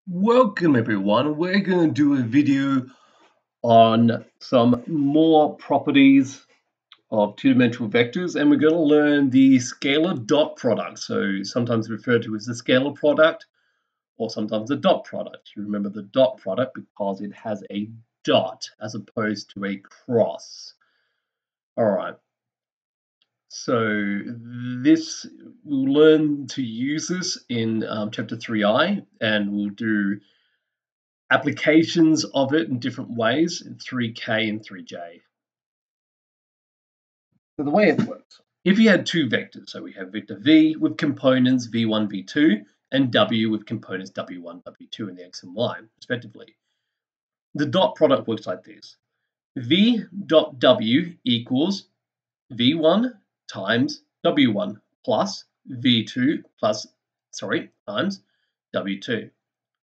Welcome everyone. We're going to do a video on some more properties of two-dimensional vectors, and we're going to learn the scalar dot product. So sometimes referred to as the scalar product or sometimes the dot product. You remember the dot product because it has a dot as opposed to a cross. All right. So we'll learn to use this in chapter 3i, and we'll do applications of it in different ways in 3K and 3J. So the way it works, if you had two vectors, so we have vector V with components V1, V2, and W with components W1, W2 in the X and Y, respectively. The dot product works like this. V dot W equals V1 times W1 plus V2 times W2.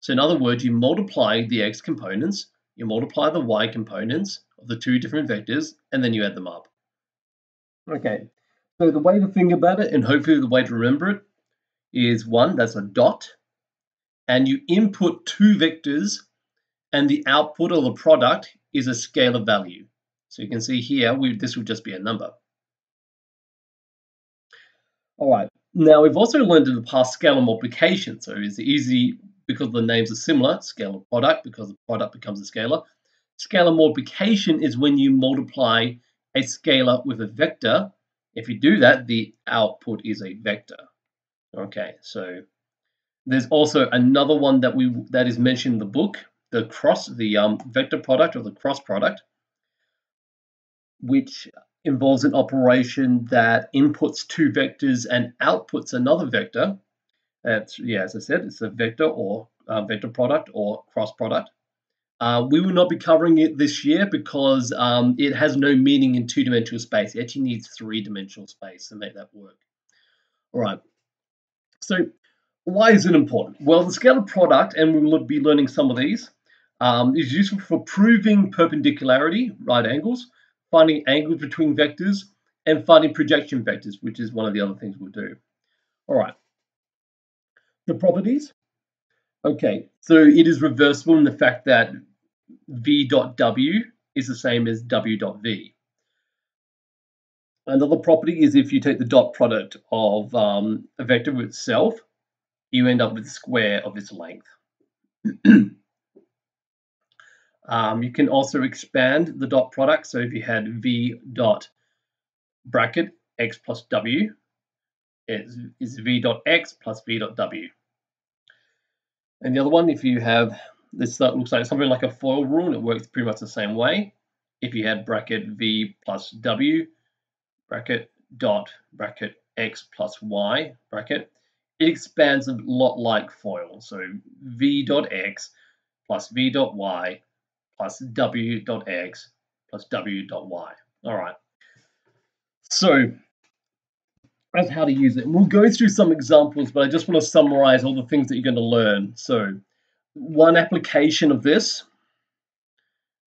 So in other words, you multiply the X components, you multiply the Y components of the two different vectors, and then you add them up. Okay, so the way to think about it, and hopefully the way to remember it, is one, that's a dot, and you input two vectors, and the output or the product is a scalar value. So you can see here, this would just be a number. All right, now we've also learned in the past scalar multiplication, so it's easy because the names are similar, scalar product, because the product becomes a scalar. Scalar multiplication is when you multiply a scalar with a vector. If you do that, the output is a vector. Okay, so there's also another one that is mentioned in the book, the vector product or the cross product, which involves an operation that inputs two vectors and outputs another vector. As I said, it's a vector or vector product or cross product. We will not be covering it this year because it has no meaning in two-dimensional space. It actually needs three-dimensional space to make that work. All right. So why is it important? Well, the scalar product, and we will be learning some of these, is useful for proving perpendicularity, right angles, finding angles between vectors, and finding projection vectors, which is one of the other things we'll do. All right. The properties. Okay, so it is reversible in the fact that V dot W is the same as W dot V. Another property is if you take the dot product of a vector with itself, you end up with the square of its length. You can also expand the dot product. So if you had V dot bracket X plus W, it is V dot X plus V dot W. And the other one, if you have this, that looks like something like a FOIL rule, and it works pretty much the same way. If you had bracket V plus W, bracket dot bracket X plus Y bracket, it expands a lot like FOIL. So V dot X plus V dot Y plus W dot X plus W dot Y. All right. So that's how to use it. And we'll go through some examples, but I just want to summarize all the things that you're going to learn. So one application of this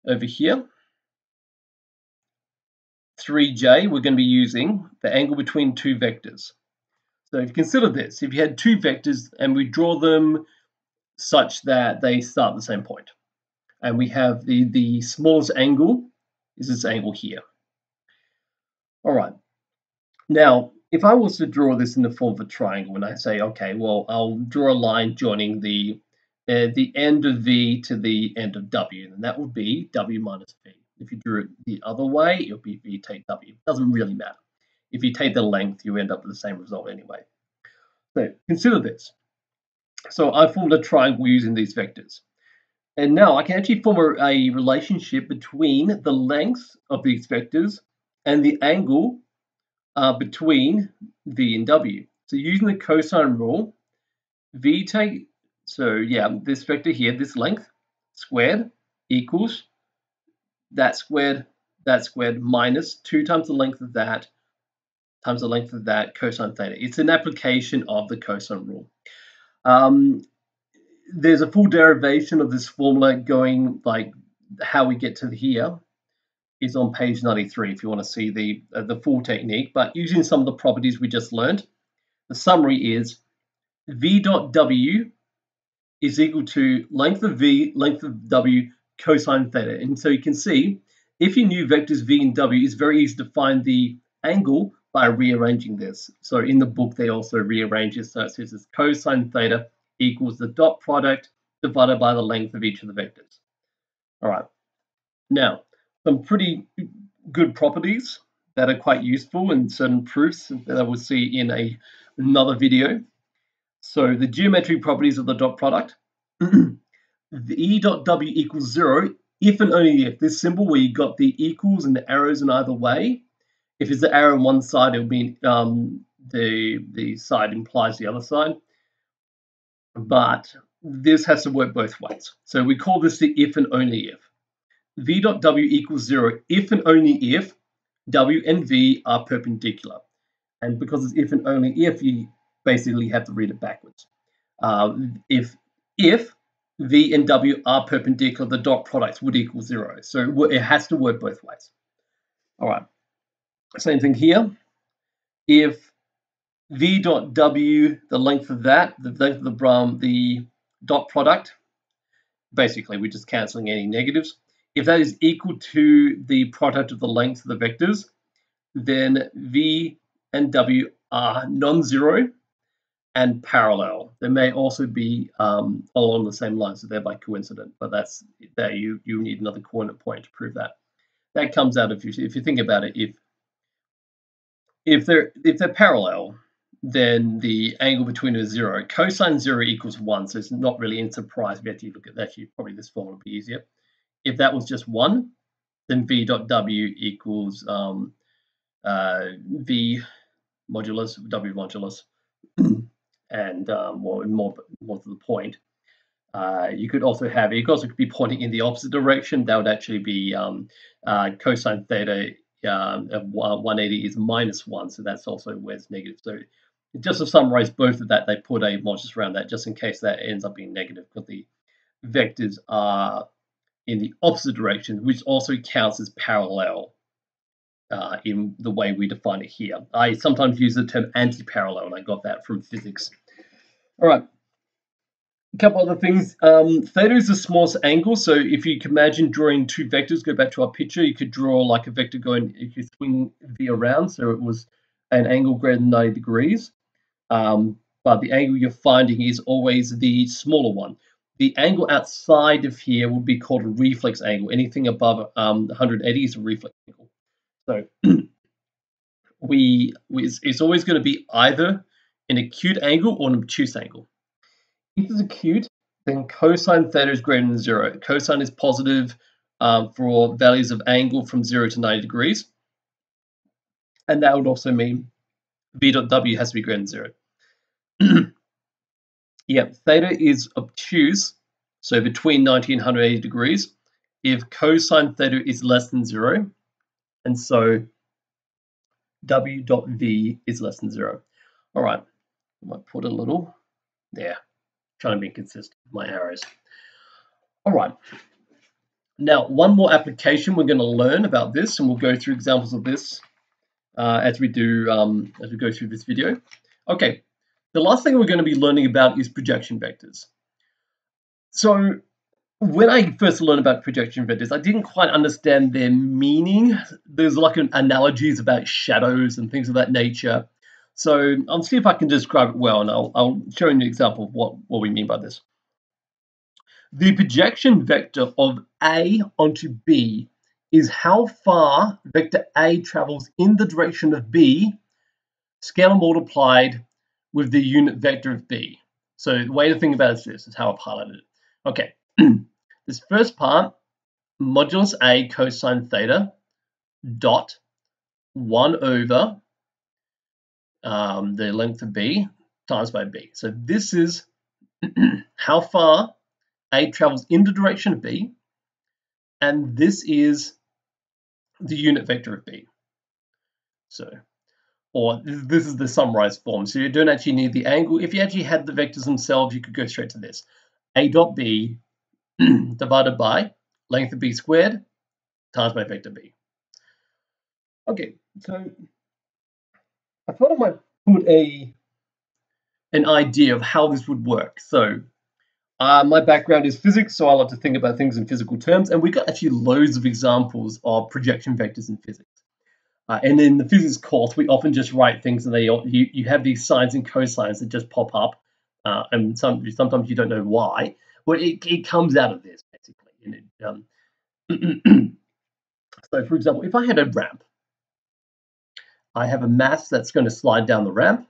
over here, 3J, we're going to be using the angle between two vectors. So if you consider this, if you had two vectors and we draw them such that they start at the same point, and we have the smallest angle is this angle here. All right. Now, if I was to draw this in the form of a triangle, and I say, okay, well, I'll draw a line joining the end of V to the end of W, and that would be W minus V. If you drew it the other way, it would be V take W. It doesn't really matter. If you take the length, you end up with the same result anyway. So consider this. So I formed a triangle using these vectors. And now I can actually form a relationship between the length of these vectors and the angle between V and W. So using the cosine rule, this vector here, this length squared equals that squared minus 2 times the length of that times the length of that cosine theta. It's an application of the cosine rule. There's a full derivation of this formula going like how we get to here is on page 93 if you want to see the full technique. But using some of the properties we just learned, the summary is V dot W is equal to length of v, length of w, cosine theta. And so you can see, if you knew vectors v and w, it's very easy to find the angle by rearranging this. So in the book, they also rearrange it. So it says it's cosine theta equals the dot product divided by the length of each of the vectors. All right. Now, some pretty good properties that are quite useful in certain proofs that I will see in another video. So the geometric properties of the dot product. The E dot W equals 0 if and only if. This symbol where you got the equals and the arrows in either way. If it's the arrow on one side, it'll be the side implies the other side. But this has to work both ways. So we call this the if and only if. V dot W equals 0 if and only if W and V are perpendicular. And because it's if and only if, you basically have to read it backwards. If V and W are perpendicular, the dot products would equal 0. So it has to work both ways. All right. Same thing here. If V dot W, the length of that, the length of the dot product, basically we're just cancelling any negatives. If that is equal to the product of the lengths of the vectors, then V and W are non-zero and parallel. They may also be along the same line, so they're by coincident, but that's that you need another coordinate point to prove that. That comes out if you think about it, if they're parallel, then the angle between them is 0. Cosine 0 equals 1, so it's not really any surprise if you actually look at that. Probably this form would be easier. If that was just 1, then V dot W equals V modulus, W modulus. And more to the point, you could also be pointing in the opposite direction. That would actually be cosine theta of 180 is -1, so that's also where it's negative. So just to summarize both of that, they put a modulus around that just in case that ends up being negative, because the vectors are in the opposite direction, which also counts as parallel in the way we define it here. I sometimes use the term anti-parallel, and I got that from physics. All right. A couple other things. Theta is the smallest angle, so if you can imagine drawing two vectors, go back to our picture, you could draw like a vector going, if you swing V around, so it was an angle greater than 90 degrees. But the angle you're finding is always the smaller one. The angle outside of here would be called a reflex angle. Anything above 180 is a reflex angle. So it's always going to be either an acute angle or an obtuse angle. If it's acute, then cosine theta is greater than 0. Cosine is positive for values of angle from 0 to 90 degrees. And that would also mean V dot W has to be greater than 0. Yep, theta is obtuse, so between 90 and 180 degrees, if cosine theta is less than 0, and so W dot V is less than 0. All right, I might put a little there, trying to be consistent with my arrows. All right, now one more application we're going to learn about this, and we'll go through examples of this as we go through this video. Okay. The last thing we're going to be learning about is projection vectors. So when I first learned about projection vectors, I didn't quite understand their meaning. There's like analogies about shadows and things of that nature. So I'll see if I can describe it well, and I'll show you an example of what we mean by this. The projection vector of A onto B is how far vector A travels in the direction of B, scalar multiplied with the unit vector of B. So the way to think about this is how I've highlighted it. Okay, this first part, modulus A cosine theta dot 1 over the length of B times by B. So this is how far A travels in the direction of B, and this is the unit vector of B. So, or this is the summarized form. So you don't actually need the angle. If you actually had the vectors themselves, you could go straight to this. A dot B divided by length of B squared times by vector B. Okay, so I thought I might put an idea of how this would work. So My background is physics, so I like to think about things in physical terms, and we've got actually loads of examples of projection vectors in physics. And in the physics course, we often just write things, and you have these sines and cosines that just pop up, and sometimes you don't know why. But it comes out of this basically. So, for example, if I had a ramp, I have a mass that's going to slide down the ramp,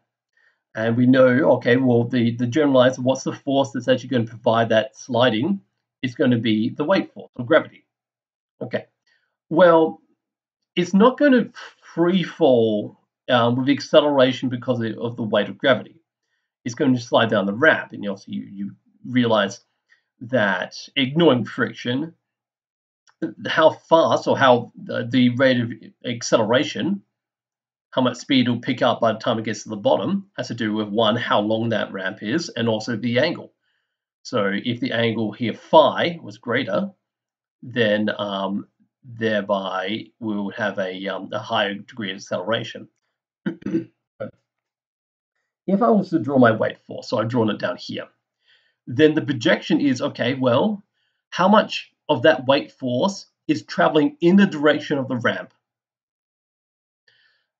and we know, okay, well, the generalized, what's the force that's actually going to provide that sliding? It's going to be the weight force or gravity. Okay, well, it's not going to free fall with acceleration because of the weight of gravity. It's going to slide down the ramp, and also you realize that ignoring friction, how fast or how the rate of acceleration, how much speed it'll pick up by the time it gets to the bottom, has to do with one, how long that ramp is, and also the angle. So if the angle here phi was greater, then thereby we would have a higher degree of acceleration. If I was to draw my weight force, so I've drawn it down here, then the projection is, okay, well, how much of that weight force is traveling in the direction of the ramp?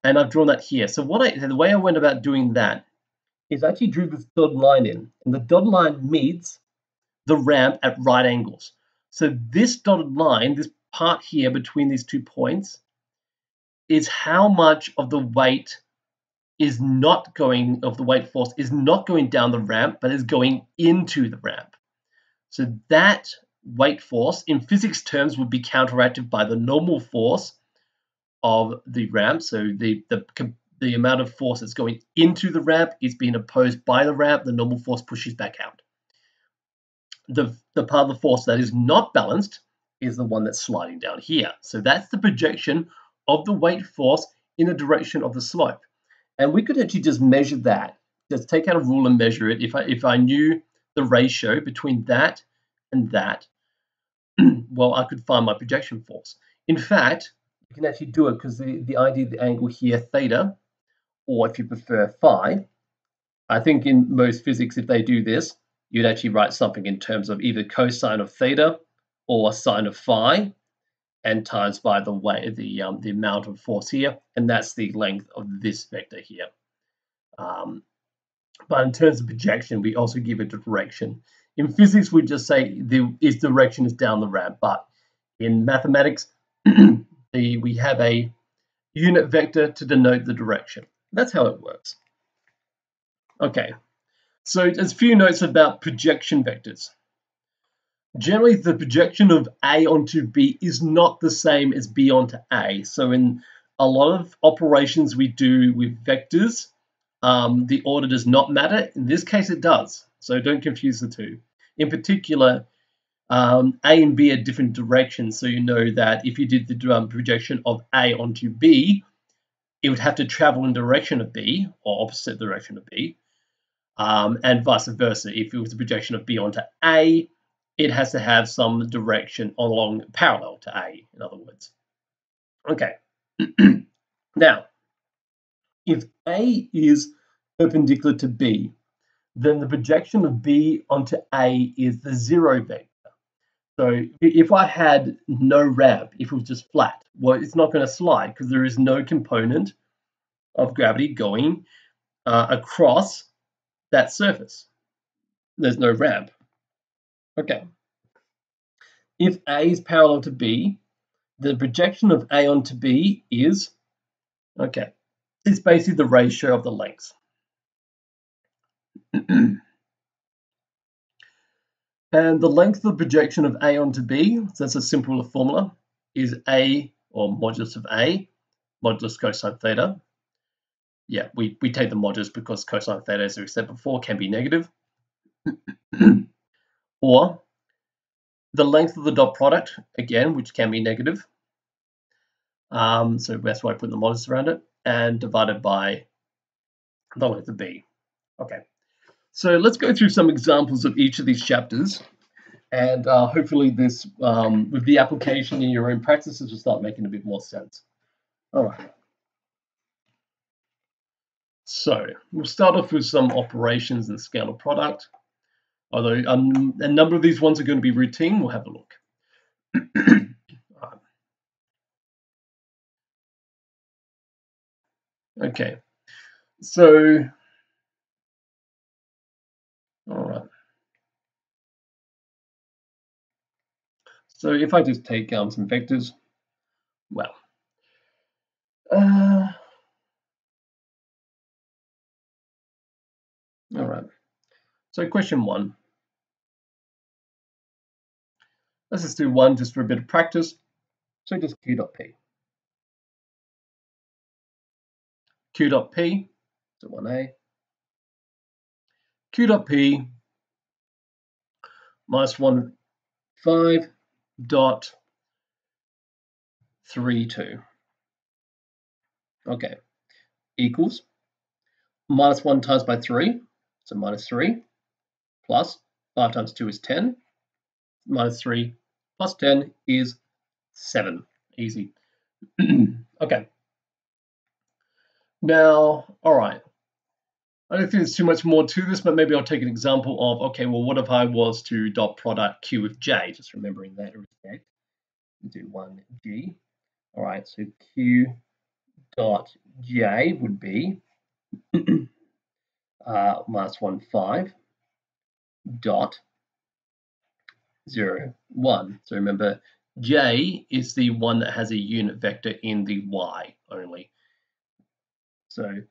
And I've drawn that here. So the way I went about doing that is I actually drew this dotted line in, and the dotted line meets the ramp at right angles. So this dotted line, this part here between these 2 points, is how much of the weight is not going, of the weight force is not going down the ramp, but is going into the ramp. So that weight force in physics terms would be counteracted by the normal force of the ramp. So the amount of force that's going into the ramp is being opposed by the ramp. The normal force pushes back out. The part of the force that is not balanced is the one that's sliding down here. So that's the projection of the weight force in the direction of the slope. And we could actually just measure that. Just take out a rule and measure it. If I knew the ratio between that and that, well, I could find my projection force. In fact, you can actually do it because the idea of the angle here, theta, or if you prefer phi, I think in most physics, if they do this, you'd actually write something in terms of either cosine of theta or sine of phi, and times by the amount of force here, and that's the length of this vector here. But in terms of projection, we also give it a direction. In physics, we just say its direction is down the ramp, but in mathematics, we have a unit vector to denote the direction. That's how it works. Okay, so there's a few notes about projection vectors. Generally, the projection of A onto B is not the same as B onto A. So in a lot of operations we do with vectors, the order does not matter. In this case, it does. So don't confuse the two. In particular, A and B are different directions. So you know that if you did the projection of A onto B, it would have to travel in direction of B, or opposite direction of B, and vice versa. If it was a projection of B onto A, it has to have some direction along parallel to A, in other words. Okay. Now, if A is perpendicular to B, then the projection of B onto A is the zero vector. So if I had no ramp, if it was just flat, well, it's not going to slide because there is no component of gravity going across that surface. There's no ramp. Okay. If A is parallel to B, the projection of A onto B is, okay, it's basically the ratio of the lengths. And the length of the projection of A onto B, so that's a simpler formula, is A, or modulus of A, modulus cosine theta. Yeah, we take the modulus because cosine theta, as we said before, can be negative. Or the length of the dot product, again, which can be negative. So that's why I put the modulus around it, and divided by the length of B. Okay, so let's go through some examples of each of these chapters, and hopefully this, with the application in your own practices, will start making a bit more sense. All right. So we'll start off with some operations in scalar product. Although a number of these ones are going to be routine. We'll have a look. Okay, so all right. So if I just take some vectors, well, all right. So question 1. Let's just do 1 just for a bit of practice. So just q dot p. Q dot p, so 1a. Q dot p minus 1, 5 dot 3, 2. Okay, equals minus 1 times by 3, so minus 3, plus 5 times 2 is 10, minus 3 plus 10 is 7. Easy. Okay. Now, all right. I don't think there's too much more to this, but maybe I'll take an example of, okay, well, what if I was to dot product q with j? Just remembering that respect. Do 1g. All right, so q dot j would be minus 1, 5 dot 0, 1. So remember, j is the one that has a unit vector in the y only. So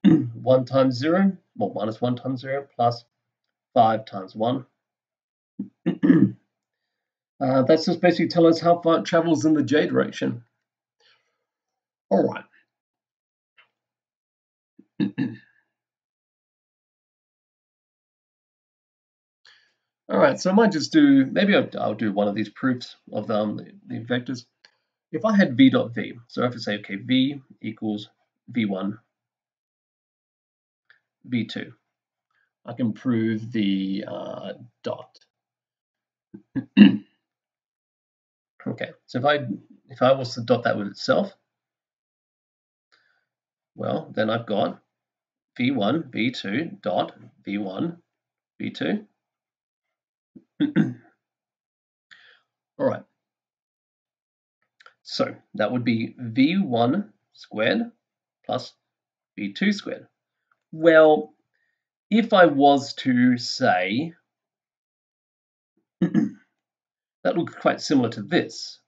1 times 0, well, minus 1 times 0 plus 5 times 1. That's just basically telling us how far it travels in the j direction. All right. All right, so I might just do, maybe I'll do one of these proofs of the vectors. If I had v dot v, so I have to say, okay, v equals v1, v2. I can prove the dot. Okay, so if I was to dot that with itself, well, then I've got v1, v2 dot v1, v2. All right. So that would be v1 squared plus v2 squared. Well, if I was to say, that looks quite similar to this,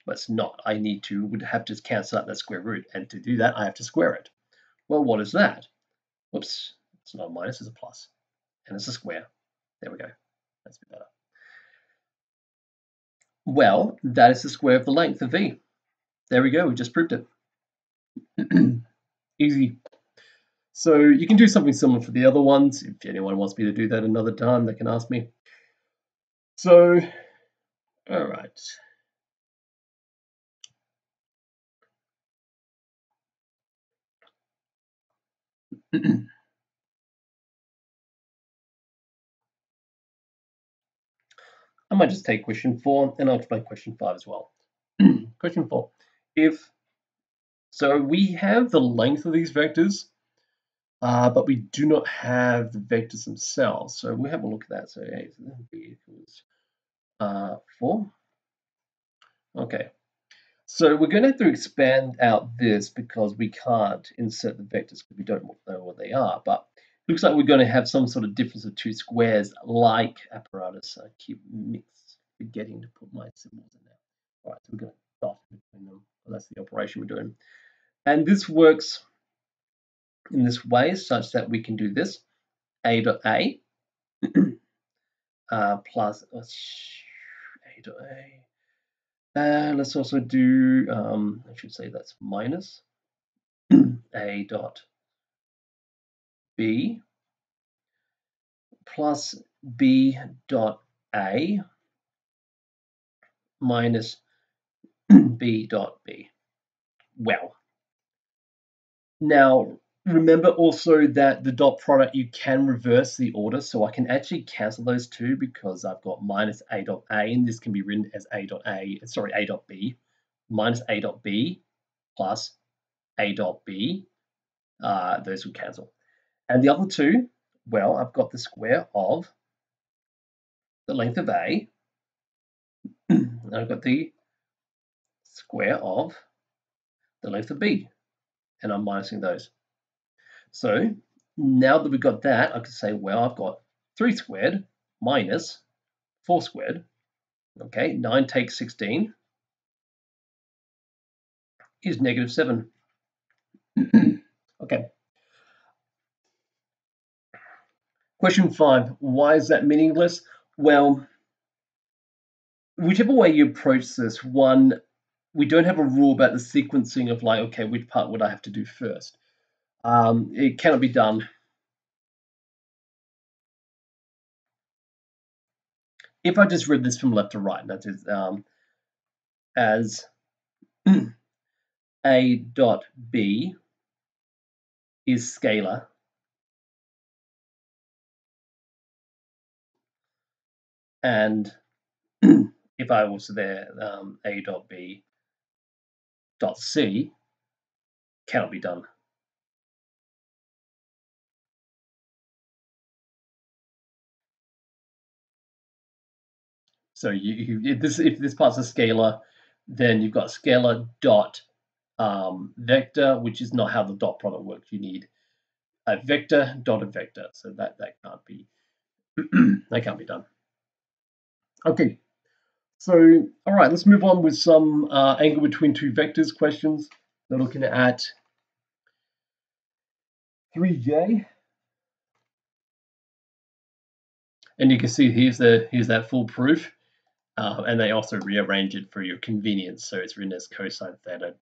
but it's not. I would have to cancel out that square root, and to do that, I have to square it. Well, what is that? Whoops, it's not a minus, it's a plus, and it's a square. There we go. That's a bit better. Well, that is the square of the length of v. There we go, we just proved it. Easy. So you can do something similar for the other ones. If anyone wants me to do that another time, they can ask me. So, all right. I might just take question 4 and I'll explain question 5 as well. Question 4. So we have the length of these vectors, but we do not have the vectors themselves. So we'll have a look at that. So A equals 4. Okay. So we're going to have to expand out this because we can't insert the vectors because we don't know what they are. But it looks like we're going to have some sort of difference of two squares like apparatus. I keep forgetting to put my symbols in there. All right, so we're going to dot between them. Well, that's the operation we're doing. And this works in this way such that we can do this. A dot A plus A dot A. Let's also do, I should say that's minus A dot B plus B dot A minus B dot B. Well, now remember also that the dot product, you can reverse the order, so I can actually cancel those two because I've got minus A dot A, and this can be written as A dot B minus A dot B plus A dot B. Those would cancel. And the other two, well, I've got the square of the length of A, and I've got the square of the length of B, and I'm minusing those. So now that we've got that, I can say, well, I've got 3 squared minus 4 squared. Okay, 9 takes 16 is -7. Okay. Question 5, why is that meaningless? Well, whichever way you approach this, one, we don't have a rule about the sequencing of like, okay, which part would I have to do first? It cannot be done. If I just read this from left to right, that is as A dot B is scalar, and if I was there, A dot B dot C cannot be done. So if this part's a scalar, then you've got scalar dot vector, which is not how the dot product works. You need a vector dot a vector, so that can't be that can't be done. Okay, so all right, let's move on with some angle between two vectors questions. We're looking at 3J, and you can see here's that full proof. And they also rearrange it for your convenience, so it's written as cosine theta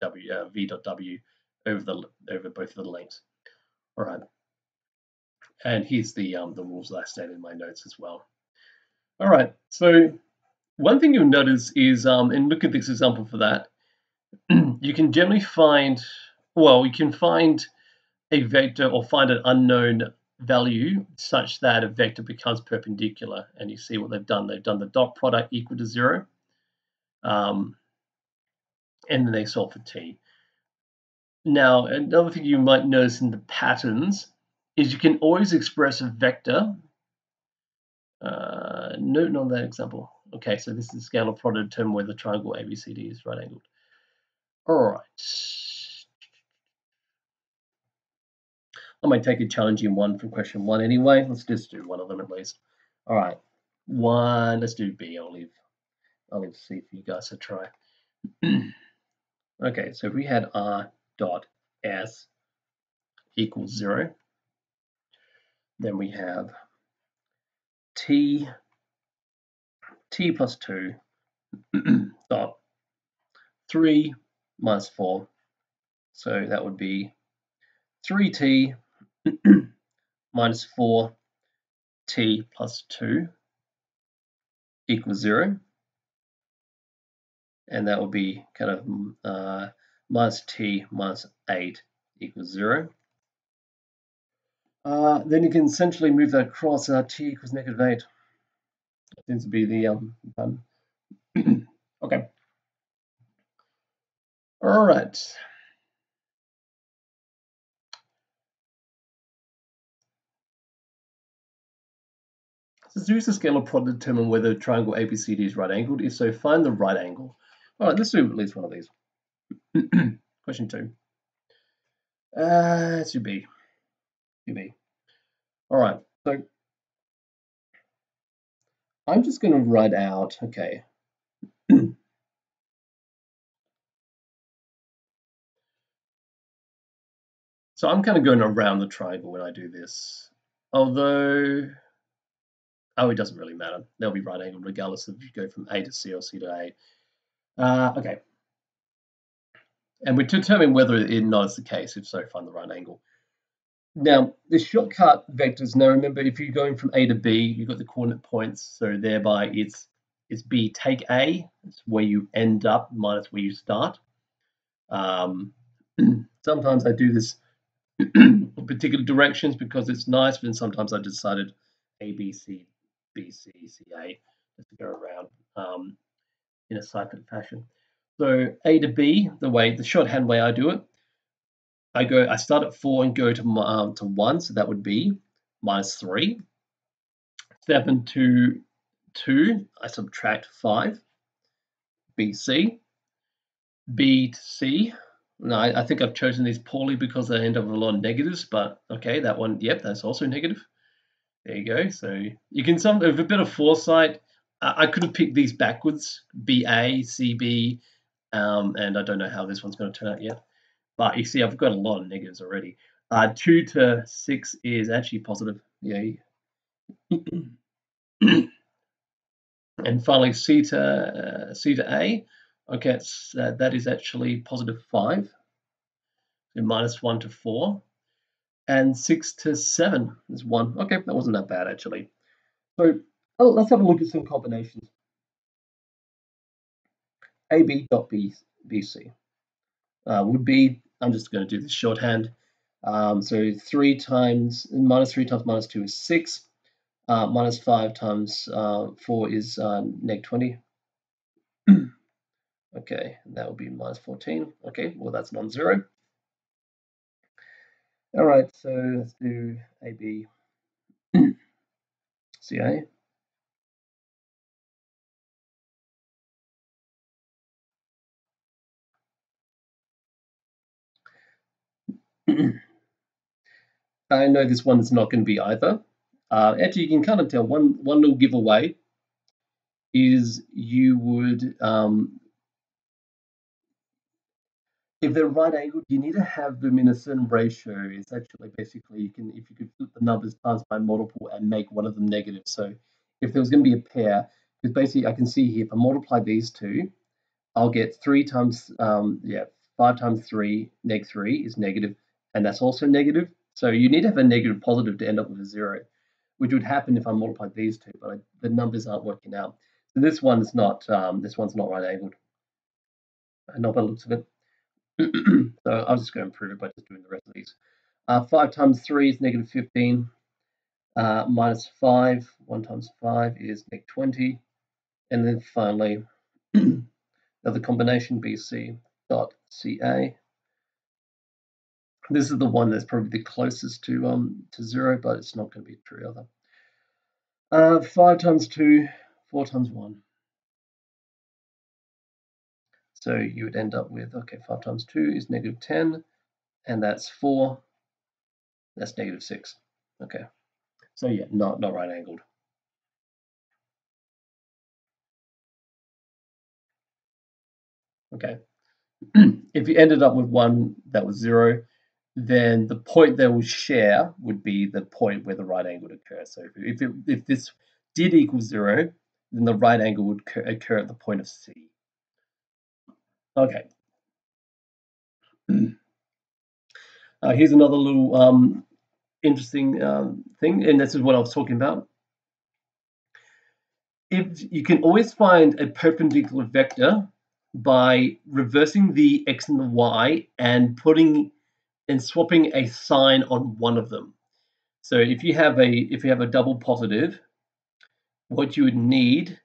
v dot w over both of the lengths. All right, and here's the rules that I stated in my notes as well. All right, so one thing you'll notice is, and look at this example for that, you can generally find, well, you can find a vector or find an unknown value such that a vector becomes perpendicular, and you see what they've done. They've done the dot product equal to 0. And then they solve for t. Now, another thing you might notice in the patterns is you can always express a vector. Note on that example. Okay, so this is a scalar product determine whether the triangle ABCD is right angled. All right. I might take a challenging one from question 1 anyway. Let's just do one of them at least. All right, 1. Let's do B. I'll leave C for you guys to try. Okay, so if we had R dot S equals 0, then we have t plus 2 dot 3 minus 4. So that would be 3t minus 4t plus 2 equals 0. And that would be kind of minus t minus 8 equals 0. Then you can essentially move that across, t equals -8. That seems to be the done. Okay. All right. So use the scalar product to determine whether triangle ABCD is right angled. If so, find the right angle. All right, let's do at least one of these. Question 2. It should be. All right, so I'm just going to write out, okay. So I'm kind of going around the triangle when I do this. Although, it doesn't really matter. They'll be right angled regardless if you go from A to C or C to A. Okay. And we're determining whether it not is the case. If so, find the right angle. Now, the shortcut vectors, now remember, if you're going from A to B, you've got the coordinate points, so thereby it's B take A, it's where you end up minus where you start. Sometimes I do this in particular directions because it's nice, but then sometimes I decided A, B, C, B, C, C, A, just to go around in a cyclic fashion. So A to B, the shorthand way I do it, I start at 4 and go to 1, so that would be -3. 7 to 2, I subtract 5, BC, B to C. No, I think I've chosen these poorly because I end up with a lot of negatives, but okay, that one, yep, that's also negative. There you go. So you can with a bit of foresight, I could have picked these backwards, BA, CB, and I don't know how this one's going to turn out yet. But you see, I've got a lot of negatives already. 2 to 6 is actually positive. Yay. And finally, C to A. Okay, that is actually positive 5. So minus 1 to 4. And 6 to 7 is 1. Okay, that wasn't that bad, actually. So let's have a look at some combinations. AB dot BC would be, I'm just going to do this shorthand. So 3 times, minus 3 times minus 2 is 6. Minus 5 times 4 is negative 20. Okay, and that would be minus 14. Okay, well, that's non-zero. All right, so let's do AB, CA. I know this one is not going to be either. Actually, you can kind of tell one little giveaway is you would, if they're right angled, you need to have them in a certain ratio. It's actually basically, if you could flip the numbers times by multiple and make one of them negative. So if there was going to be a pair, because basically I can see here, if I multiply these two, I'll get 3 times, 5 times 3, negative 3 is negative, and that's also negative. So you need to have a negative positive to end up with a 0, which would happen if I multiplied these two, but the numbers aren't working out. So this one's not right angled. Not by the looks of it. So I was just going to prove it by just doing the rest of these. 5 times 3 is negative 15. Minus 5, 1 times 5 is negative 20. And then finally, the combination BC dot CA. This is the one that's probably the closest to 0, but it's not going to be true either. 5 times 2, 4 times 1. So you would end up with, okay, 5 times 2 is negative 10, and that's 4. That's negative 6. Okay. So yeah, not right angled. Okay. If you ended up with one that was 0, then the point they will share would be the point where the right angle would occur. So if this did equal 0, then the right angle would occur at the point of C. Okay. Here's another little interesting thing, and this is what I was talking about. If you can always find a perpendicular vector by reversing the x and the y and swapping a sign on one of them. So if you have a double positive, what you would need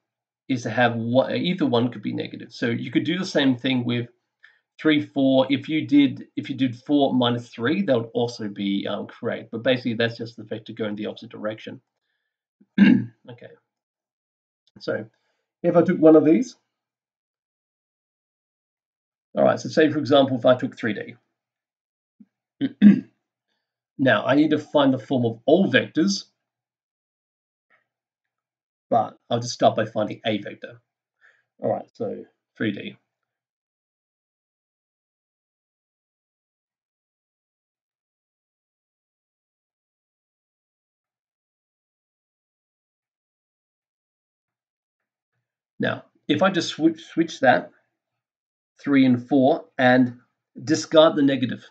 is to have either one could be negative. So you could do the same thing with 3, 4. If you did 4 minus 3, that would also be correct. But basically, that's just the vector going the opposite direction. Okay. So if I took one of these, all right. So say for example, if I took 3D. Now I need to find the form of all vectors, but I'll just start by finding a vector. All right. So 3D. Now, if I just switch that 3 and 4 and discard the negative,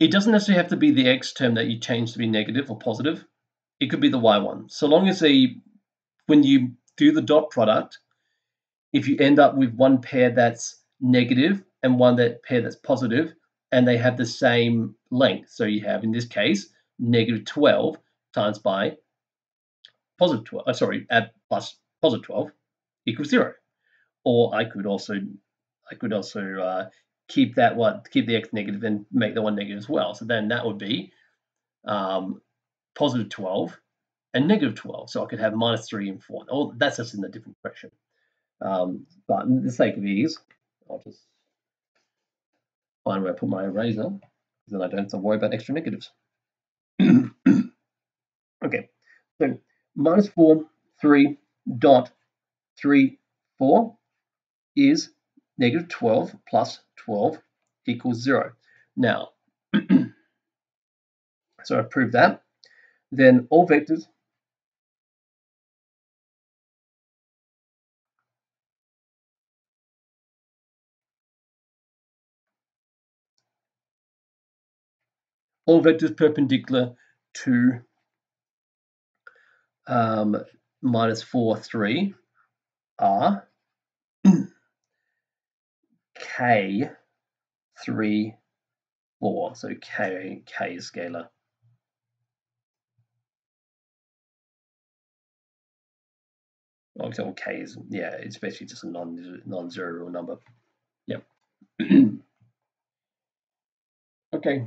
it doesn't necessarily have to be the x term that you change to be negative or positive. It could be the y one. So long as when you do the dot product, if you end up with one pair that's negative and pair that's positive, and they have the same length. So you have, in this case, negative 12 times by positive 12, add plus positive 12 equals 0. Or I could also keep the x negative and make the one negative as well. So then that would be positive 12 and negative 12. So I could have minus 3 and 4. Oh, that's just in a different direction. But in the sake of ease, I'll just find where I put my eraser, then I don't have to worry about extra negatives. Okay, so minus 4, 3, dot 3, 4 is negative 12 plus 12 equals 0. Now, so I proved that. Then all vectors perpendicular to minus 4, 3 are k 3, 4. So k is scalar. So k is, yeah, it's basically just a non-zero real number. Yep. Okay.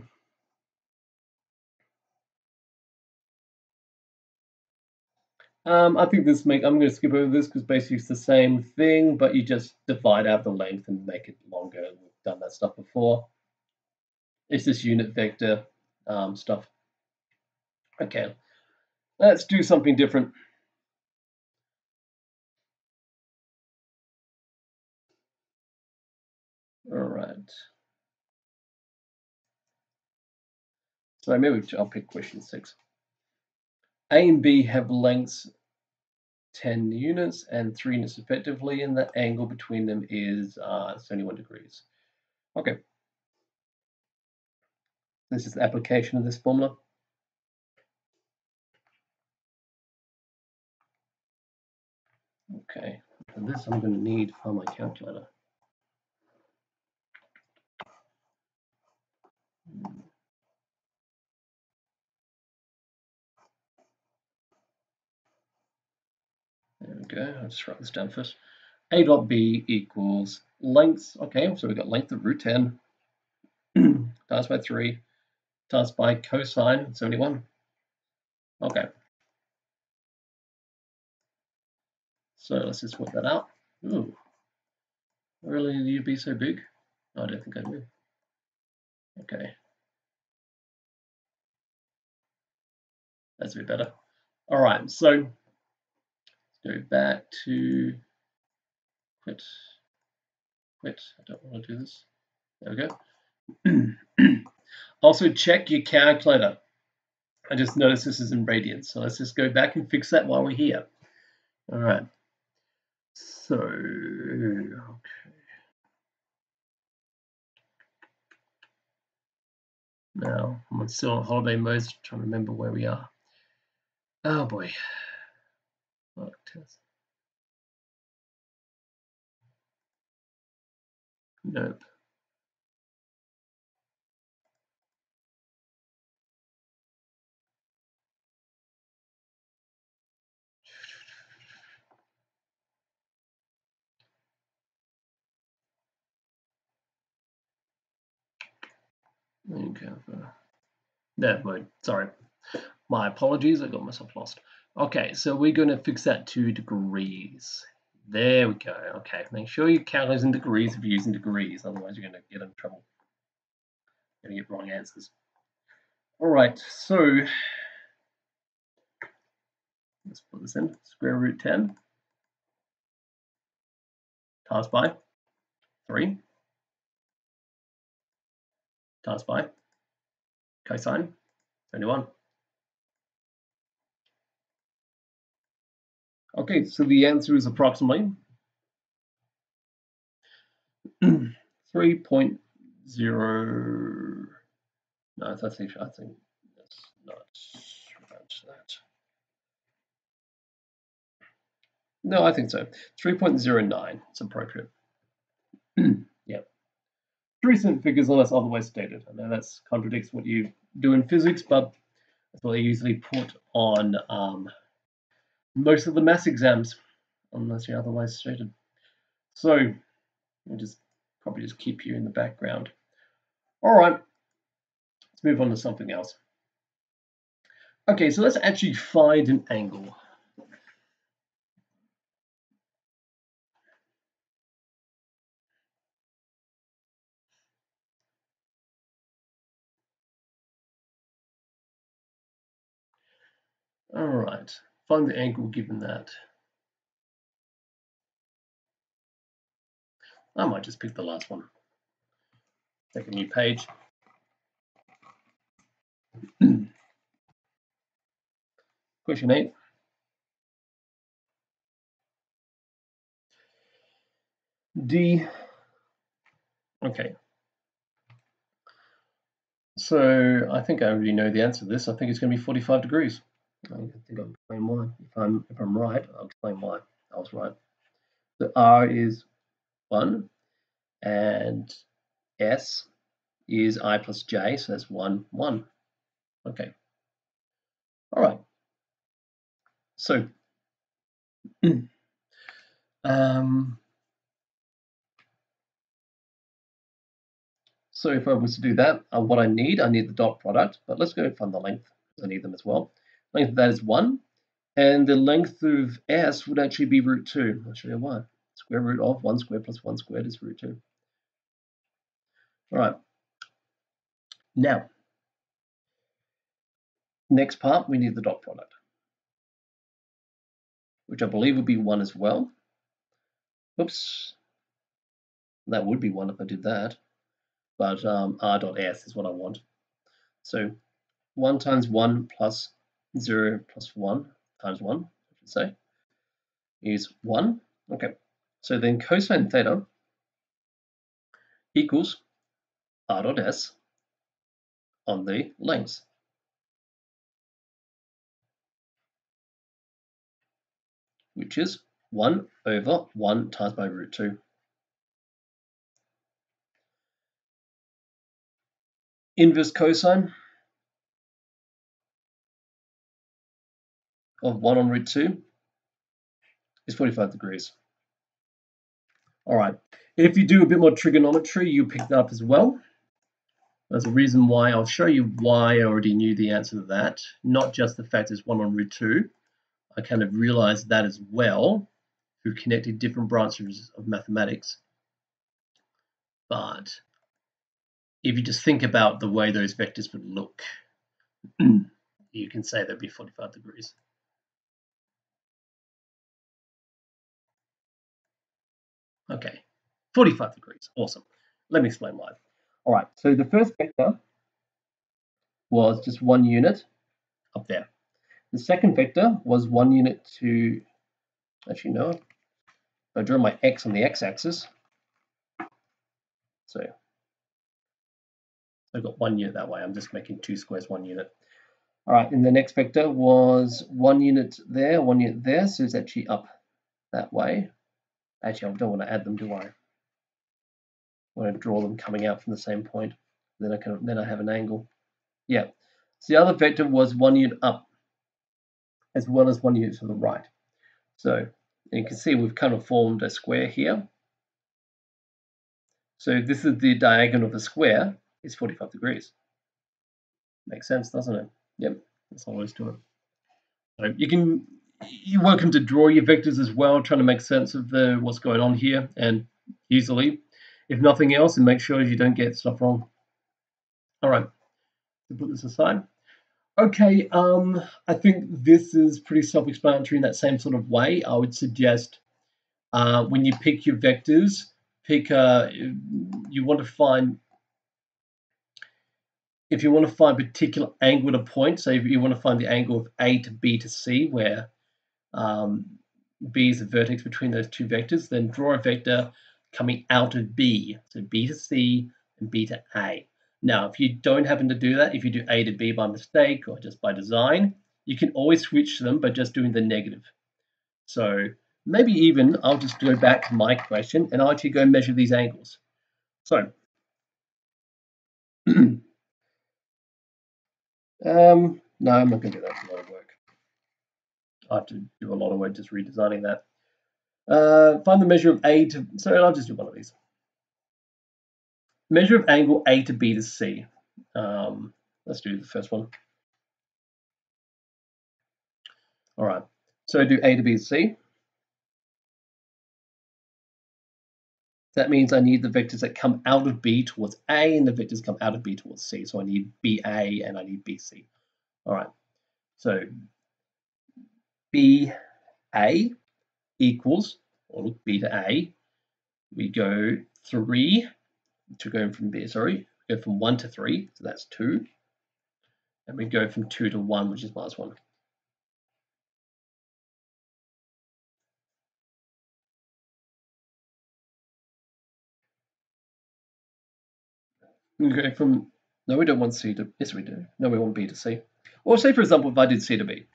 I think I'm going to skip over this because basically it's the same thing, but you just divide out the length and make it longer. We've done that stuff before. It's this unit vector stuff. Okay, let's do something different. All right. So maybe I'll pick question 6. A and B have lengths 10 units and 3 units respectively, and the angle between them is 71 degrees. Okay. This is the application of this formula. Okay, and this I'm going to need for my calculator. There we go. I'll just write this down first. A dot B equals length. Okay, so we've got length of root 10 times by 3 times by cosine 71. Okay. So let's just work that out. Ooh. Really need to be so big? I don't think I do. Okay. That's a bit better. All right, so let's go back to quit. I don't want to do this. There we go. Also check your calculator. I just noticed this is in radians, so let's just go back and fix that while we're here. All right. So, okay. Now I'm still on holiday mode, trying to remember where we are. Oh boy. Nope. Okay. No, sorry. My apologies, I got myself lost. Okay, so we're going to fix that to degrees. There we go. Okay, make sure you calculate in degrees if you're using degrees, otherwise you're going to get in trouble. You're going to get wrong answers. All right, so let's put this in. Square root 10 times by 3 times by cosine 71. Okay, so the answer is approximately 3.0. No, I think that's not that. No, I think so. 3.09. It's appropriate. Yep. 3 cent figures unless otherwise stated. I know that contradicts what you do in physics, but that's what they usually put on most of the maths exams, unless you're otherwise stated. So we'll just probably just keep you in the background. All right, let's move on to something else. Okay, so let's actually find an angle. All right, find the angle given that. I might just pick the last one. Take a new page. Question 8. D. Okay. So I think I already know the answer to this. I think it's going to be 45 degrees. I think I'll explain why. If I'm right, I'll explain why I was right. The R is 1 and S is I plus J, so that's 1, 1. Okay. All right. So so if I was to do that, what I need the dot product, but let's go and find the length, because I need them as well. Length of that is 1, and the length of S would actually be root 2. I'll show you why. Square root of 1 squared plus 1 squared is root 2. All right. Now, next part, we need the dot product, which I believe would be 1 as well. Oops. That would be 1 if I did that. But R dot S is what I want. So 1 times 1 plus 0 plus 1 times 1, I should say, is 1. Okay. So then cosine theta equals R dot S on the length, which is 1 over 1 times by root 2. Inverse cosine of 1 on root 2 is 45 degrees. All right. If you do a bit more trigonometry, you pick that up as well. There's a reason why. I'll show you why I already knew the answer to that. Not just the fact it's 1 on root 2. I kind of realized that as well through connecting different branches of mathematics. But if you just think about the way those vectors would look, you can say they'd be 45 degrees. Okay, 45 degrees. Awesome. Let me explain why. All right, so the first vector was just 1 unit up there. The second vector was 1 unit to, actually no, I drew my x on the x-axis. So I've got 1 unit that way. I'm just making 2 squares 1 unit. All right, and the next vector was 1 unit there, 1 unit there, so it's actually up that way. Actually, I don't want to add them, do I? I want to draw them coming out from the same point. Then I have an angle. Yeah. So the other vector was 1 unit up, as well as 1 unit to the right. So you can see we've kind of formed a square here. So this is the diagonal of the square is 45 degrees. Makes sense, doesn't it? Yep, that's all there is to it. So you're welcome to draw your vectors as well, trying to make sense of what's going on here, and easily, if nothing else, and make sure you don't get stuff wrong. All right, to put this aside. Okay, I think this is pretty self-explanatory in that same sort of way. I would suggest when you pick your vectors, you want to find, if you want to find particular angle to point, so if you want to find the angle of A to B to C, where B is the vertex between those two vectors, then draw a vector coming out of B, so B to C and B to A. Now, if you don't happen to do that, if you do A to B by mistake or just by design, you can always switch them by just doing the negative. So maybe even I'll just go back to my question and I'll actually go measure these angles. So no, I'm not going to do that. It's a lot of work. I have to do a lot of work just redesigning that. Find the measure of A to, so I'll just do one of these. Measure of angle A to B to C. Let's do the first one. All right, so do A to B to C. That means I need the vectors that come out of B towards A and the vectors come out of B towards C. So I need BA and I need BC. All right, so BA equals, or look, B to A, we go 3 to go from B, sorry, we go from 1 to 3, so that's 2. And we go from 2 to 1, which is -1. We go from, no, we don't want C to, yes we do. No, we want B to C. Or say, for example, if I did C to B.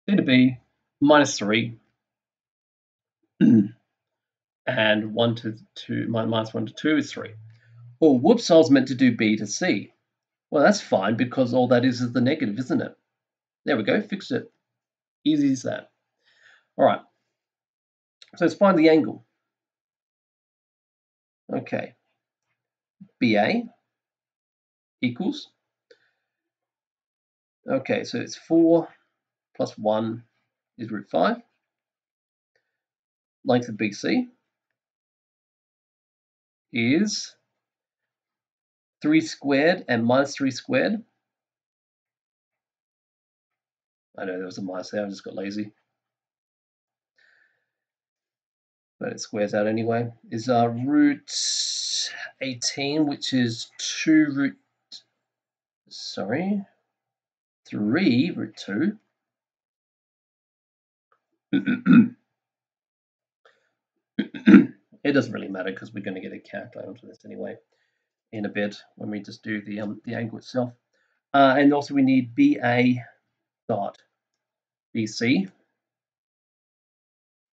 C to B, -3, and 1 to 2, -1 to 2 is 3. Oh, whoops, I was meant to do B to C. Well, that's fine because all that is the negative, isn't it? There we go, fixed it. Easy as that. All right, so let's find the angle. Okay, BA equals, okay, so it's 4 plus 1 is √5. Length of BC is 3 squared and -3 squared. I know there was a minus there, I just got lazy. But it squares out anyway. Is √18, which is 3 √2. It doesn't really matter because we're going to get a calculator onto this anyway in a bit when we just do the angle itself. And also we need BA dot BC.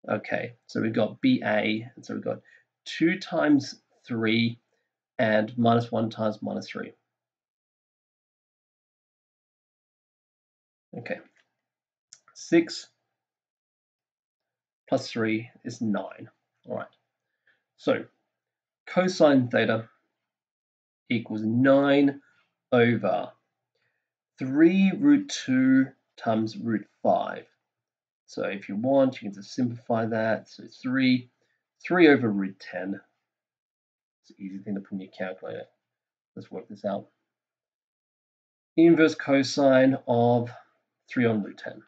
Okay, so we've got BA, and so we've got 2 times 3 and -1 times -3. Okay, 6 plus 3 is 9. All right, so cosine theta equals 9 over 3 √2 times √5. So if you want, you can just simplify that. So 3 over √10. It's an easy thing to put in your calculator. Let's work this out. Inverse cosine of 3 on √10.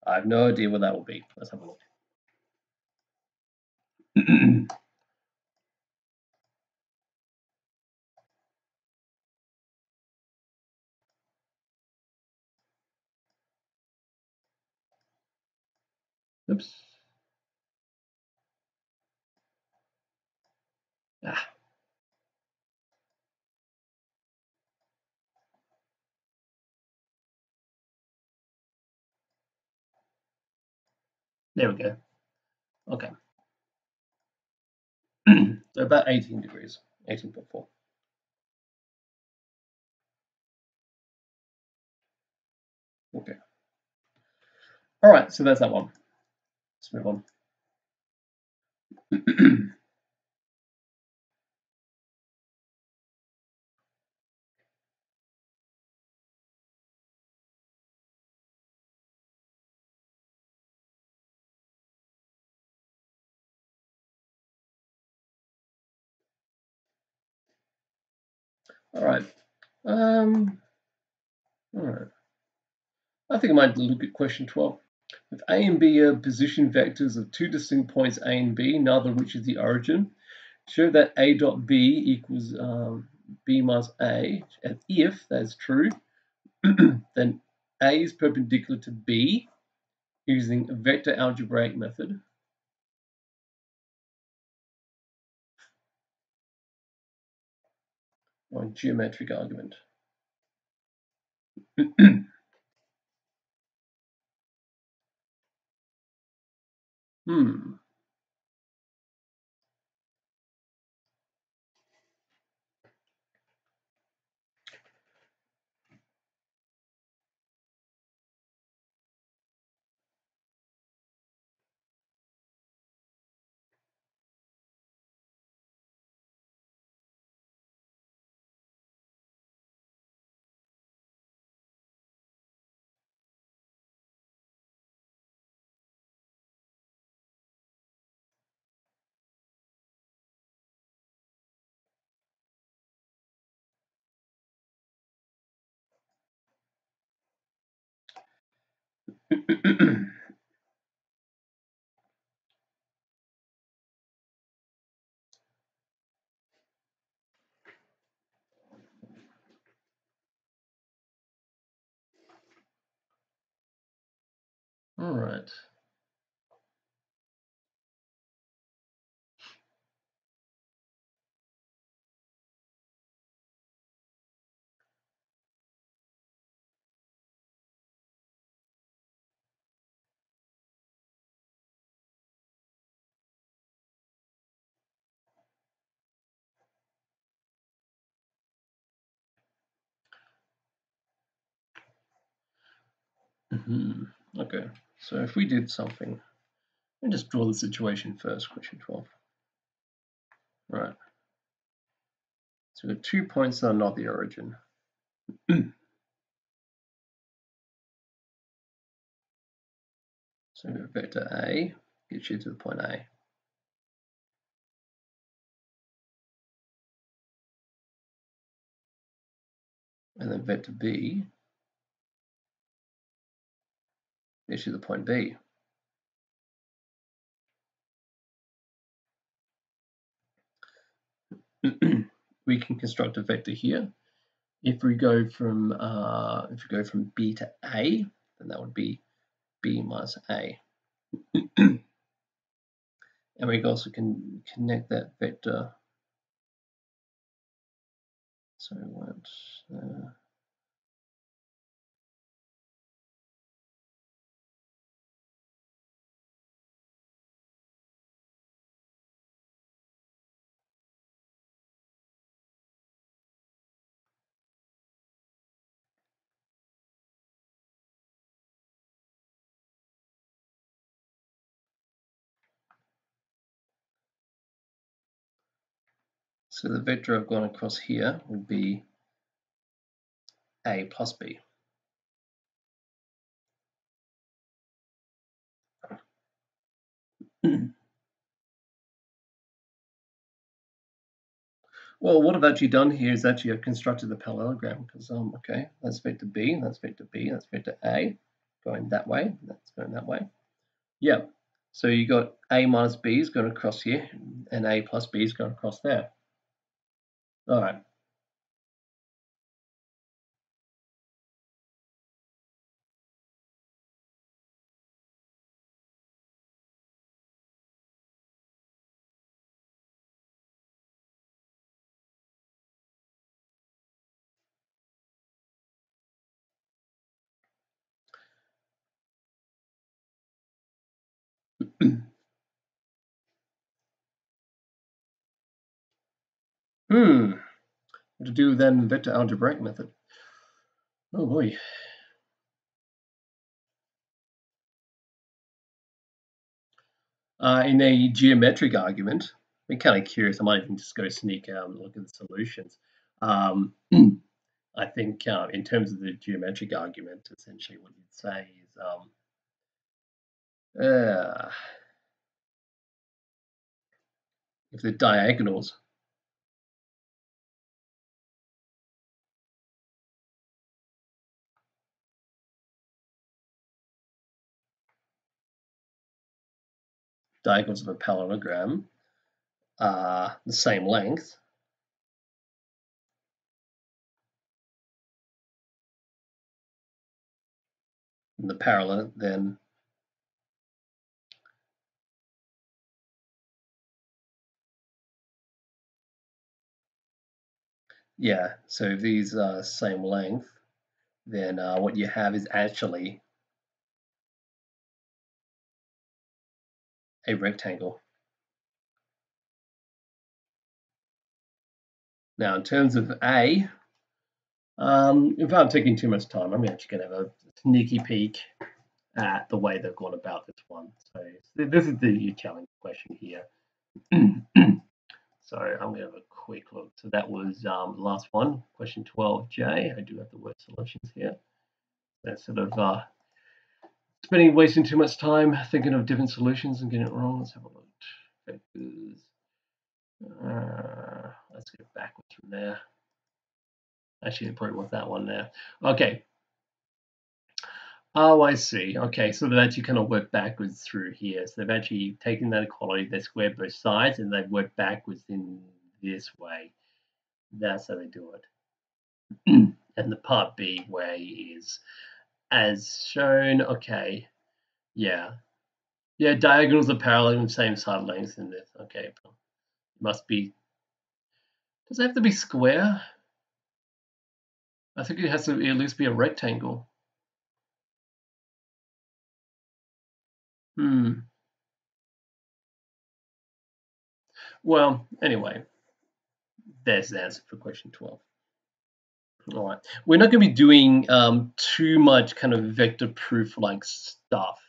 I have no idea what that will be. Let's have a look. Oops. Ah. There we go. Okay. So about 18 degrees, 18.4. Okay. All right, so that's that one. Let's move on. All right. All right. I think I might look at question 12. If A and B are position vectors of 2 distinct points A and B, neither of which is the origin, show that A dot B equals B minus A, and if that's true, then A is perpendicular to B using a vector algebraic method. Or geometric argument. All right. Okay, so if we did something, let me just draw the situation first, question 12. Right. So we've got 2 points that are not the origin. So vector A gets you to the point A. And then vector B gets you to the point B. We can construct a vector here. If we go from B to A, then that would be B minus A. And we also can connect that vector. So what? So the vector I've gone across here would be A plus B. Well, what I've actually done here is actually I've constructed the parallelogram because okay, that's vector B, that's vector B, that's vector A, going that way, that's going that way. Yeah. So you got A minus B is going across here, and A plus B is going across there. All right. What to do then vector algebraic method? Oh boy. In a geometric argument, I'm kind of curious. I might even just go sneak out and look at the solutions. Um, I think in terms of the geometric argument, essentially what you'd say is if the diagonals of a parallelogram are the same length, and the parallel then yeah. So if these are same length, then what you have is actually a rectangle. Now, in terms of A, if I'm taking too much time, I'm actually going to have a sneaky peek at the way they've gone about this one. So this is the challenge question here. So I'm going to have a quick look. So that was the last one, question 12J. I do have the word solutions here. That's sort of wasting too much time thinking of different solutions and getting it wrong. Let's have a look. Vectors. Let's get backwards from there. Actually, I probably want that one there. Okay. Oh, I see. Okay, so they've actually kind of worked backwards through here. So they've actually taken that equality, they squared both sides, and they've worked backwards in this way. That's how they do it. And the part B way is as shown. Okay, yeah. Yeah, diagonals are parallel and same side length in this. Okay, it must be. Does it have to be square? I think it has to at least be a rectangle. Well, anyway, there's the answer for question 12. All right, we're not going to be doing too much kind of vector proof like stuff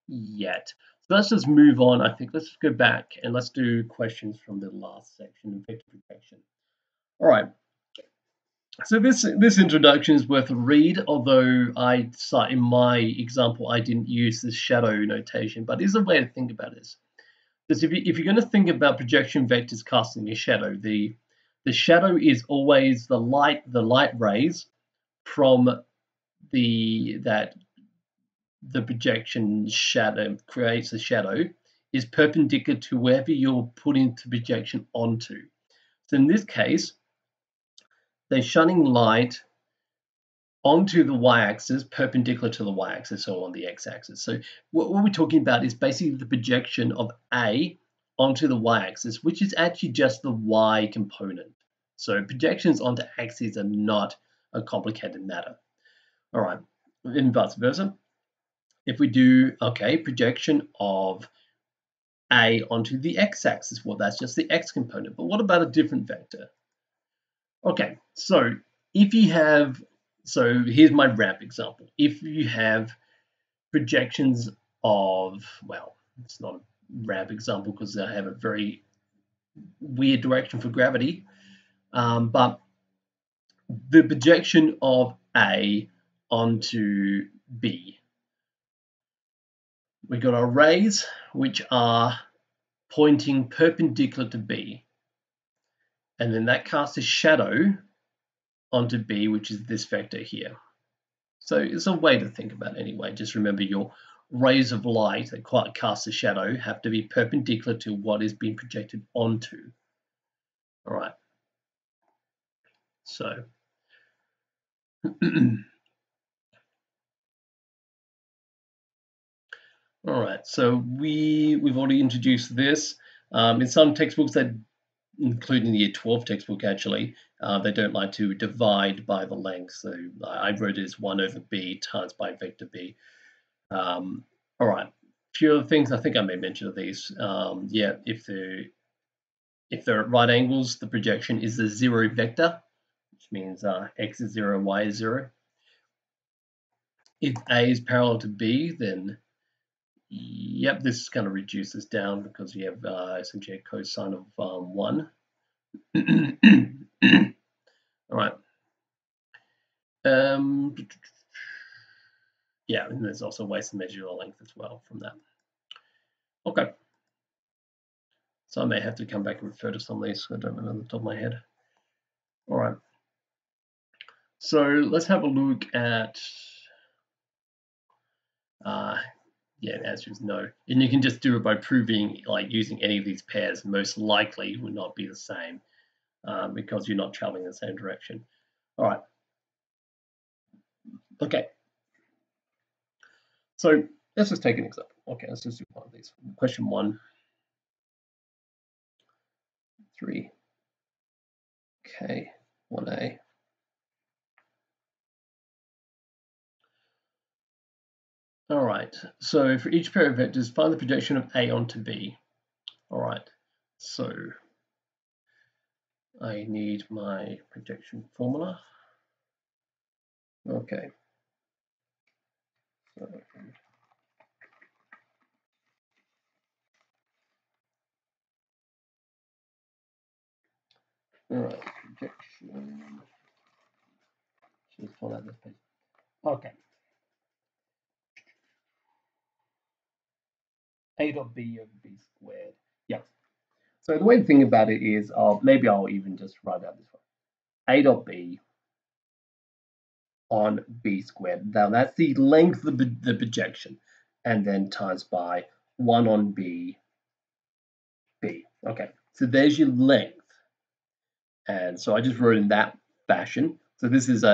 yet. So let's just move on. I think let's go back and let's do questions from the last section, vector projection. All right. So this introduction is worth a read, although in my example I didn't use the shadow notation, but there's a way to think about this. Because if you're going to think about projection vectors casting a shadow, the shadow is always the light rays from the projection shadow creates a shadow is perpendicular to wherever you're putting the projection onto. So in this case, they're shining light onto the y-axis, perpendicular to the y-axis, or on the x-axis. So what we're talking about is basically the projection of A onto the y-axis, which is actually just the y component. So projections onto axes are not a complicated matter. All right, and vice versa. If we do, okay, projection of A onto the x-axis, well, that's just the x component. But what about a different vector? Okay, so if you have, so here's my ramp example. If you have projections of, well, it's not a ramp example because I have a very weird direction for gravity, but the projection of A onto B. We've got our rays which are pointing perpendicular to B, and then that casts a shadow onto B, which is this vector here. So it's a way to think about it anyway. Just remember your rays of light that cast a shadow have to be perpendicular to what is being projected onto. All right. So all right. So we've already introduced this. In some textbooks that including the year 12 textbook actually, they don't like to divide by the length. So I wrote it as 1 over b times by vector b. All right, a few other things I think I may mention of these. Yeah, if they're at right angles, the projection is the 0 vector, which means x is 0, y is 0. If A is parallel to B, then yep, this kind of reduces down because you have essentially a cosine of 1. All right. Yeah, and there's also ways to measure the length as well from that. Okay. So I may have to come back and refer to some of these. I don't remember the top of my head. All right. So let's have a look at, yeah, the answer is no. And you can just do it by proving, like using any of these pairs, most likely would not be the same because you're not traveling in the same direction. All right. Okay. So let's just take an example. Okay, let's just do one of these. Question 1, 3. Okay, 1A. All right, so for each pair of vectors, find the projection of A onto B. All right, so I need my projection formula. Okay. So, all right, projection. Just pull out this page. Okay. A dot B over B squared. Yeah. So the way to think about it is, maybe I'll even just write out this one. A dot B on b squared. Now that's the length of the projection, and then times by 1 on b. Okay, so there's your length. And so I just wrote in that fashion. So this is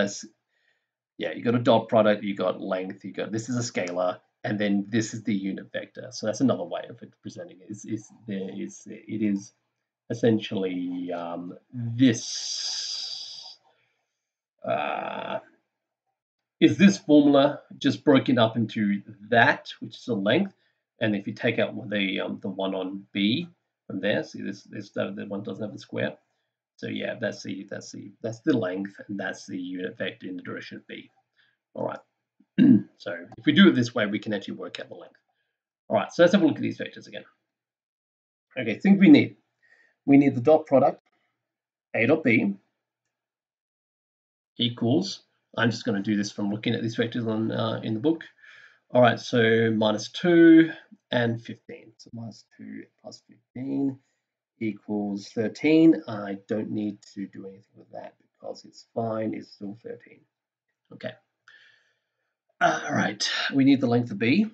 you got a dot product, you got length, this is a scalar, and then this is the unit vector. So that's another way of presenting it. It is essentially this is this formula just broken up into that, which is the length, and if you take out the one on b from there, see this the one doesn't have the square. So yeah, that's the length, and that's the unit vector in the direction of b. All right. So if we do it this way, we can actually work out the length. All right. So let's have a look at these vectors again. Okay. Things we need. We need the dot product a dot b equals. I'm just going to do this from looking at these vectors on in the book. All right. So minus 2 and 15. So minus 2 plus 15 equals 13. I don't need to do anything with that because it's fine. It's still 13. Okay. All right. We need the length of b.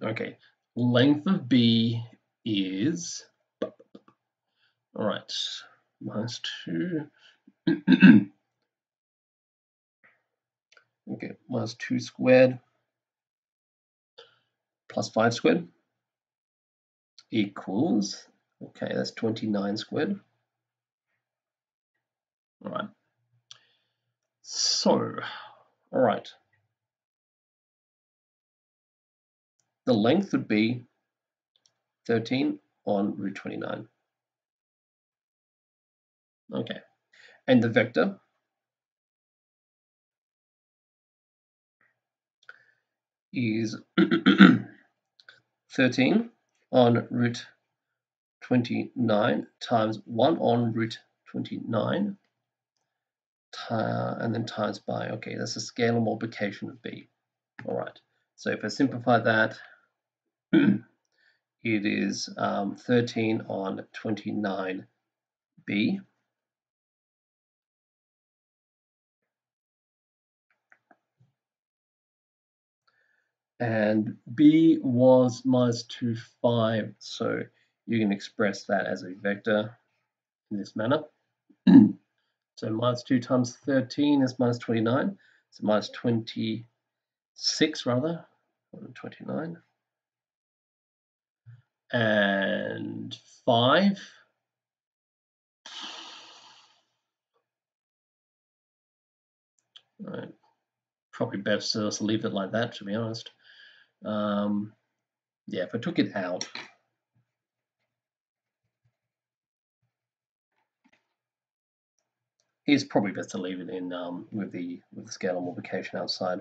Okay. Length of b is, all right, minus 2. Okay, minus 2 squared plus 5 squared equals, okay, that's 29 squared. All right. So, all right. The length would be 13 on root 29. Okay. And the vector is 13 on root 29 times 1 on root 29 and then times by, okay, that's a scalar multiplication of b. All right, so if I simplify that, it is 13 on 29b. And b was minus 2, 5, so you can express that as a vector in this manner. So minus 2 times 13 is minus 29, so minus 26 rather, 29. And 5. Right. Probably best to just leave it like that, to be honest. Yeah, if I took it out, it's probably best to leave it in with the scalar multiplication outside.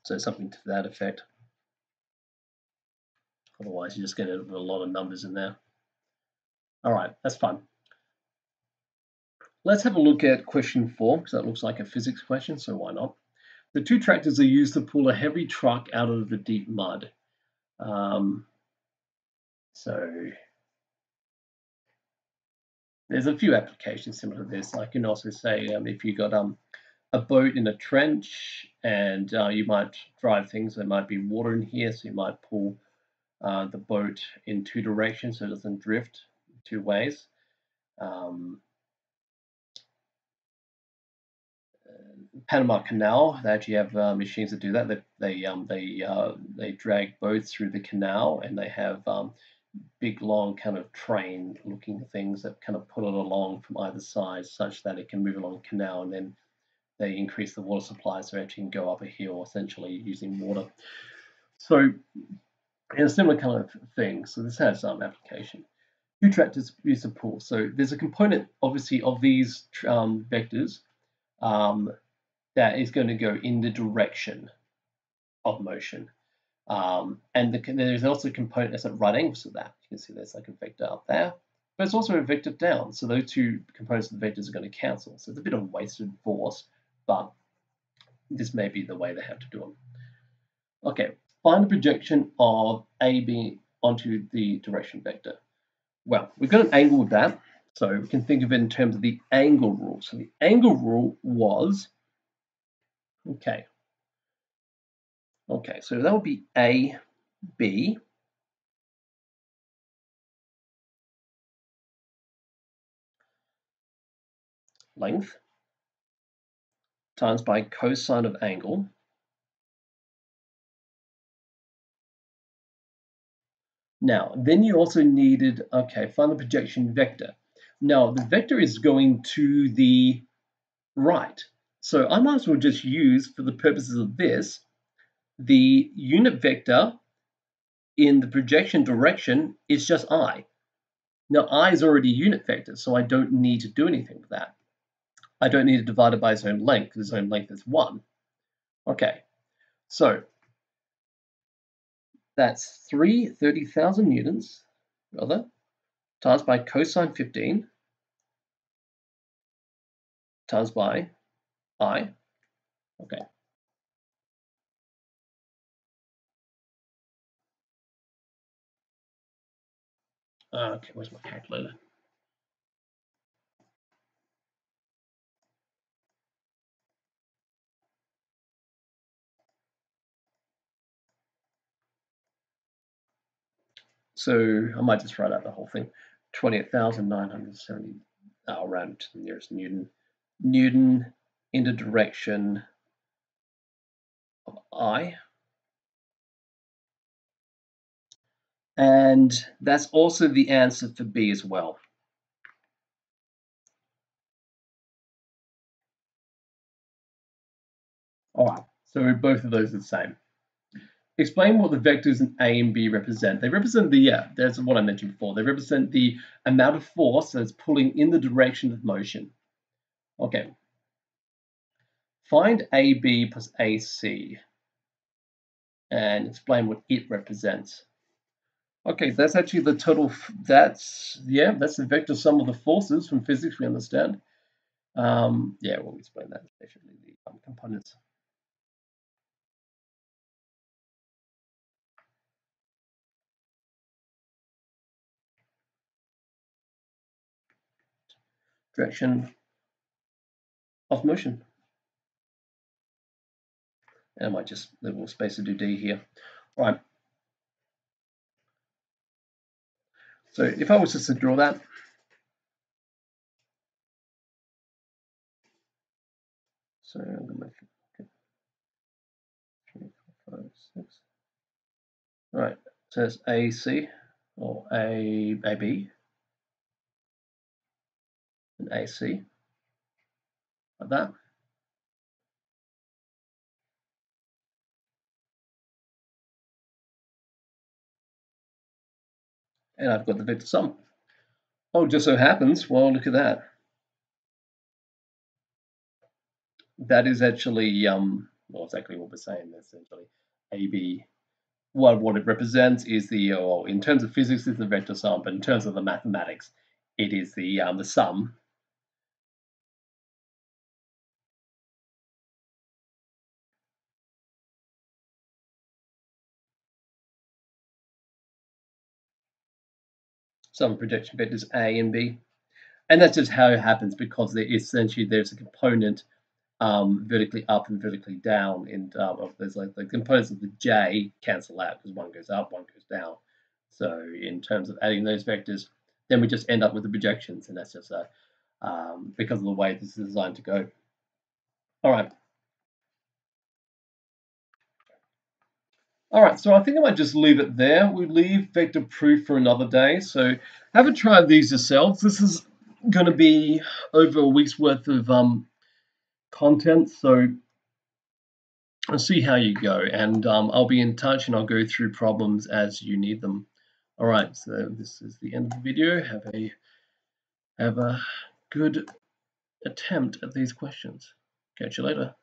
So something to that effect. Otherwise, you're just going to have a lot of numbers in there. All right, that's fine. Let's have a look at question 4, because that looks like a physics question, so why not? The 2 tractors are used to pull a heavy truck out of the deep mud. So there's a few applications similar to this. I can also say if you got a boat in a trench and you might drive things, there might be water in here, so you might pull the boat in 2 directions so it doesn't drift 2 ways. Panama Canal, they actually have machines that do that. They drag boats through the canal, and they have big long kind of train looking things that kind of pull it along from either side such that it can move along the canal, and then they increase the water supply so it actually can go up a hill essentially using water. So it's a similar kind of thing. So this has some application. 2 tractors use to pull. So there's a component obviously of these vectors that is going to go in the direction of motion. And there's also a component that's at right angles to that. You can see there's like a vector up there, but it's also a vector down. So those 2 components of the vectors are going to cancel. So it's a bit of wasted force, but this may be the way they have to do them. Okay, find the projection of AB onto the direction vector. Well, we've got an angle with that, So we can think of it in terms of the angle rule. So the angle rule was, okay, so that would be AB length times by cosine of angle Now, then you also needed, okay, find the projection vector. Now, the vector is going to the right. So I might as well just use, for the purposes of this, the unit vector in the projection direction is just I. Now, I is already a unit vector, so I don't need to do anything with that. I don't need to divide it by its own length, because its own length is 1. Okay, so that's 30,000 newtons, rather, times by cosine 15 times by I. Okay. Okay, where's my calculator? So I might just write out the whole thing. 28,970, I'll round to the nearest Newton. Newton in the direction of I. And that's also the answer for B as well. All right, so both of those are the same. Explain what the vectors in A and B represent. They represent the, that's what I mentioned before. They represent the amount of force that's pulling in the direction of motion. Okay. Find AB plus AC and explain what it represents. Okay, that's actually the total, that's the vector sum of the forces from physics we understand. We'll explain that, especially the components. Direction of motion. And I might just leave a little space to do D here. All right. So if I was just to draw that, so I'm going to make it 3, 4, 5, 6. All right, so it's AC or AB and AC like that. And I've got the vector sum. Oh, just so happens, well, look at that. That is actually, well, exactly what we're saying, essentially. AB, what it represents is the, in terms of physics, it's the vector sum, but in terms of the mathematics, it is the sum. Sum of projection vectors A and B. And that's just how it happens, because there's a component vertically up and vertically down, and there's like the components of the J cancel out because one goes up, one goes down. So in terms of adding those vectors, then we just end up with the projections, and that's just because of the way this is designed to go. All right. All right, so I think I might just leave it there. We leave vector proof for another day. So have a try of these yourselves. This is going to be over a week's worth of content. So I'll see how you go, and I'll be in touch, and I'll go through problems as you need them. All right, so this is the end of the video. Have a good attempt at these questions. Catch you later.